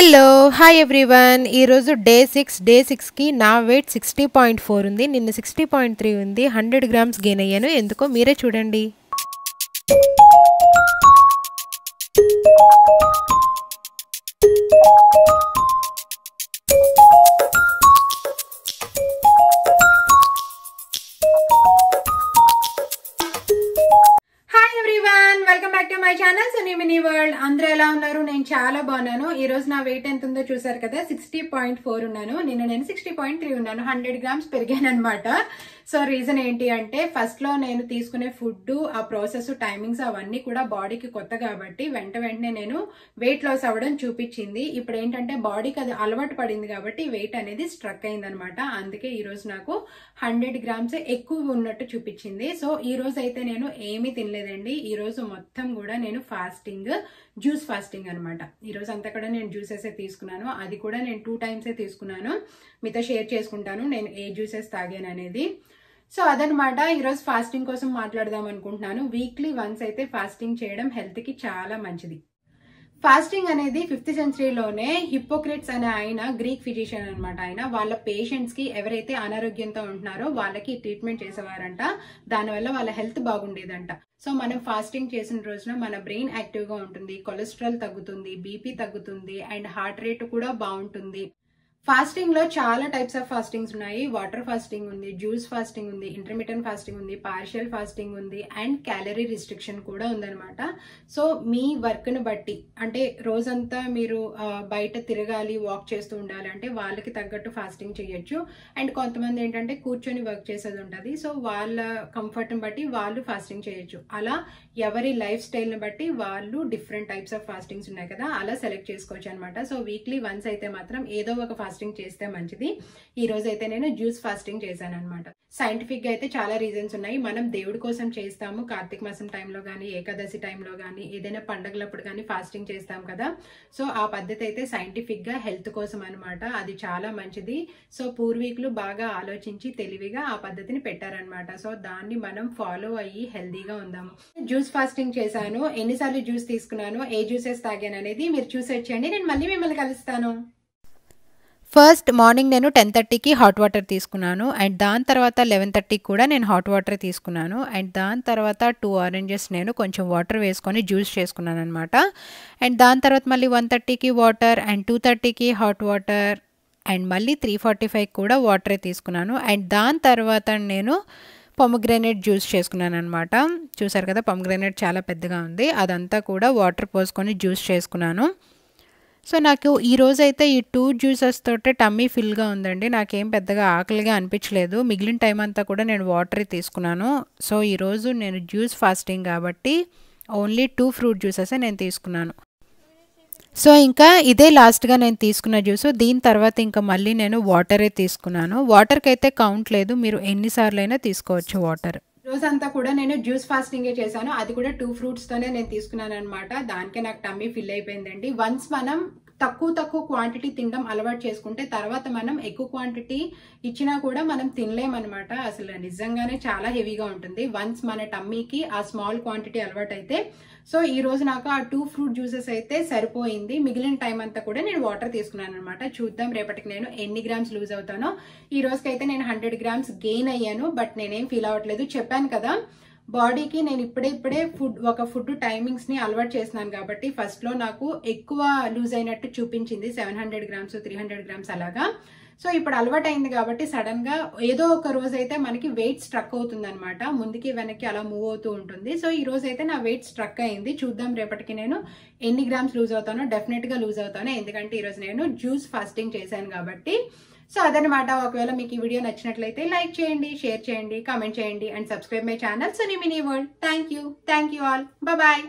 Hello hi everyone. ఈరోజు day 6కి నా వెయిట్ 60.4 ఉంది. నిన్న 60.3 ఉంది. 100 గ్రామ్స్ గెయిన్ అయ్యాను. ఎందుకో మీరే చూడండి. Welcome back to my channel Suni mini world. అందరూ ఎలా ఉన్నారు? నేను చాలా బాగున్నాను. ఈ రోజు నా వెయిట్ ఎంత ఉందో చూసారు కదా, 60.4 ఉన్నాను. నిన్న నేను 60.3 ఉన్నాను. 100 గ్రామ్స్ పెరిగాను అనమాట. సో రీజన్ ఏంటి అంటే, ఫస్ట్ లో నేను తీసుకునే ఫుడ్, ఆ ప్రాసెస్, టైమింగ్స్ అవన్నీ కూడా బాడీకి కొత్త కాబట్టి వెంటనే నేను వెయిట్ లాస్ అవ్వడం చూపించింది. ఇప్పుడు ఏంటంటే బాడీకి అది అలవాటు పడింది కాబట్టి వెయిట్ అనేది స్ట్రక్ అయింది అనమాట. అందుకే ఈ రోజు నాకు 100 గ్రామ్స్ ఎక్కువ ఉన్నట్టు చూపించింది. సో ఈ రోజు అయితే నేను ఏమీ తినలేదండి. ఈ రోజు మొత్తం కూడా నేను ఫాస్టింగ్, జ్యూస్ ఫాస్టింగ్ అనమాట. ఈ రోజు అంతా కూడా నేను జ్యూసెస్ తీసుకున్నాను. అది కూడా నేను 2 టైమ్స్ తీసుకున్నాను. మీతో షేర్ చేసుకుంటాను నేను ఏ జ్యూసెస్ తాగాను అనేది. సో అదనమాట, ఈరోజు ఫాస్టింగ్ కోసం మాట్లాడదాం అనుకుంటున్నాను. వీక్లీ వన్స్ అయితే ఫాస్టింగ్ చేయడం హెల్త్ కి చాలా మంచిది. ఫాస్టింగ్ అనేది 5th సెంచరీలోనే హిప్పోక్రేట్స్ అనే ఆయన, గ్రీక్ ఫిజిషియన్ అనమాట. ఆయన వాళ్ళ పేషెంట్స్ కి ఎవరైతే అనారోగ్యంతో ఉంటున్నారో వాళ్ళకి ట్రీట్మెంట్ చేసేవారంట. దానివల్ల వాళ్ళ హెల్త్ బాగుండేదంట. సో మనం ఫాస్టింగ్ చేసిన రోజున మన బ్రెయిన్ యాక్టివ్ గా ఉంటుంది, కొలెస్ట్రాల్ తగ్గుతుంది, బీపీ తగ్గుతుంది, అండ్ హార్ట్ రేట్ కూడా బాగుంటుంది. ఫాస్టింగ్ లో చాలా టైప్స్ ఆఫ్ ఫాస్టింగ్స్ ఉన్నాయి. వాటర్ ఫాస్టింగ్ ఉంది, జ్యూస్ ఫాస్టింగ్ ఉంది, ఇంటర్మీడియట్ ఫాస్టింగ్ ఉంది, పార్షియల్ ఫాస్టింగ్ ఉంది, అండ్ క్యాలరీ రిస్ట్రిక్షన్ కూడా ఉందన్నమాట. సో మీ వర్క్ ను బట్టి, అంటే రోజంతా మీరు బయట తిరగాలి, వాక్ చేస్తూ ఉండాలి అంటే వాళ్ళకి తగ్గట్టు ఫాస్టింగ్ చేయొచ్చు. అండ్ కొంతమంది ఏంటంటే కూర్చొని వర్క్ చేసేది ఉంటుంది. సో వాళ్ళ కంఫర్ట్ ని బట్టి వాళ్ళు ఫాస్టింగ్ చేయొచ్చు. అలా ఎవరి లైఫ్ స్టైల్ ని బట్టి వాళ్ళు డిఫరెంట్ టైప్స్ ఆఫ్ ఫాస్టింగ్స్ ఉన్నాయి కదా, అలా సెలెక్ట్ చేసుకోవచ్చు అనమాట. సో వీక్లీ వన్స్ అయితే మాత్రం ఏదో ఒక ఫాస్టింగ్ చేస్తే మంచిది. ఈ రోజు అయితే నేను జ్యూస్ ఫాస్టింగ్ చేశాను అనమాట. సైంటిఫిక్ గా అయితే చాలా రీజన్స్ ఉన్నాయి. మనం దేవుడి కోసం చేస్తాము, కార్తీక మాసం టైంలో కానీ, ఏకాదశి టైంలో కానీ, ఏదైనా పండుగలప్పుడు కానీ ఫాస్టింగ్ చేస్తాం కదా. సో ఆ పద్ధతి అయితే సైంటిఫిక్ గా హెల్త్ కోసం అనమాట. అది చాలా మంచిది. సో పూర్వీకులు బాగా ఆలోచించి తెలివిగా ఆ పద్ధతిని పెట్టారనమాట. సో దాన్ని మనం ఫాలో అయ్యి హెల్దీగా ఉందాము. జ్యూస్ ఫాస్టింగ్ చేశాను. ఎన్నిసార్లు జ్యూస్ తీసుకున్నాను, ఏ జ్యూసెస్ తాగాను అనేది మీరు చూసి వచ్చేయండి. నేను మళ్ళీ మిమ్మల్ని కలుస్తాను. ఫస్ట్ మార్నింగ్ నేను 10:30కి హాట్ వాటర్ తీసుకున్నాను. అండ్ దాని తర్వాత 11:30కి కూడా నేను హాట్ వాటర్ తీసుకున్నాను. అండ్ దాని తర్వాత 2 ఆరెంజెస్ నేను కొంచెం వాటర్ వేసుకొని జ్యూస్ చేసుకున్నాను అనమాట. అండ్ దాని తర్వాత మళ్ళీ 1:30కి వాటర్, అండ్ 2:30కి హాట్ వాటర్, అండ్ మళ్ళీ 3:45కి కూడా వాటరే తీసుకున్నాను. అండ్ దాని తర్వాత నేను పొమగ్రెనేట్ జ్యూస్ చేసుకున్నాను అనమాట. చూసారు కదా, పొమగ్రెనేట్ చాలా పెద్దగా ఉంది. అదంతా కూడా వాటర్ పోసుకొని జ్యూస్ చేసుకున్నాను. సో నాకు ఈ రోజు అయితే ఈ 2 జ్యూసెస్ తోటే టమ్మీ ఫిల్గా ఉందండి. నాకేం పెద్దగా ఆకలిగా అనిపించలేదు. మిగిలిన టైం అంతా కూడా నేను వాటరే తీసుకున్నాను. సో ఈరోజు నేను జ్యూస్ ఫాస్టింగ్ కాబట్టి ఓన్లీ 2 ఫ్రూట్ జ్యూసెసే నేను తీసుకున్నాను. సో ఇంకా ఇదే లాస్ట్గా నేను తీసుకున్న జ్యూస్. దీని తర్వాత ఇంకా మళ్ళీ నేను వాటరే తీసుకున్నాను. వాటర్కి అయితే కౌంట్ లేదు, మీరు ఎన్నిసార్లు అయినా తీసుకోవచ్చు వాటర్. రోజంతా కూడా నేను జ్యూస్ ఫాస్టింగే చేశాను. అది కూడా 2 ఫ్రూట్స్ తోనే నేను తీసుకున్నాను అనమాట. దానికే నాకు టమ్మీ ఫిల్ అయిపోయిందండి. వన్స్ మనం తక్కువ క్వాంటిటీ తినడం అలవాటు చేసుకుంటే తర్వాత మనం ఎక్కువ క్వాంటిటీ ఇచ్చినా కూడా మనం తినలేమన్నమాట. అసలు నిజంగానే చాలా హెవీగా ఉంటుంది వన్స్ మన టమ్మీకి ఆ స్మాల్ క్వాంటిటీ అలవాటు అయితే. సో ఈ రోజు నాకు ఆ 2 ఫ్రూట్ జ్యూసెస్ అయితే సరిపోయింది. మిగిలిన టైం అంతా కూడా నేను వాటర్ తీసుకున్నాను అనమాట. చూద్దాం రేపటికి నేను ఎన్ని గ్రామ్స్ లూజ్ అవుతానో. ఈ రోజుకైతే నేను 100 గ్రామ్స్ గెయిన్ అయ్యాను. బట్ నేనేం ఫీల్ అవ్వట్లేదు. చెప్పాను కదా, బాడీకి నేను ఇప్పుడే ఫుడ్ టైమింగ్స్ ని అలవాటు చేస్తున్నాను కాబట్టి ఫస్ట్ లో నాకు ఎక్కువ లూజ్ అయినట్టు చూపించింది, 700 గ్రామ్స్ 300 గ్రామ్స్ అలాగా. సో ఇప్పుడు అలవాటు అయింది కాబట్టి సడన్ గా ఏదో ఒక రోజు అయితే మనకి వెయిట్ స్ట్రక్ అవుతుంది అనమాట. ముందుకి వెనక్కి అలా మూవ్ అవుతూ ఉంటుంది. సో ఈ రోజు అయితే నా వెయిట్ స్ట్రక్ అయింది. చూద్దాం రేపటికి నేను ఎన్ని గ్రామ్స్ లూజ్ అవుతానో. డెఫినెట్ గా లూజ్ అవుతాను, ఎందుకంటే ఈ రోజు నేను జ్యూస్ ఫాస్టింగ్ చేశాను కాబట్టి. సో అదనమాట. ఒకవేళ మీకు ఈ వీడియో నచ్చినట్లయితే లైక్ చేయండి, షేర్ చేయండి, కామెంట్ చేయండి, and subscribe my channel Suni mini world. Thank you all. Bye.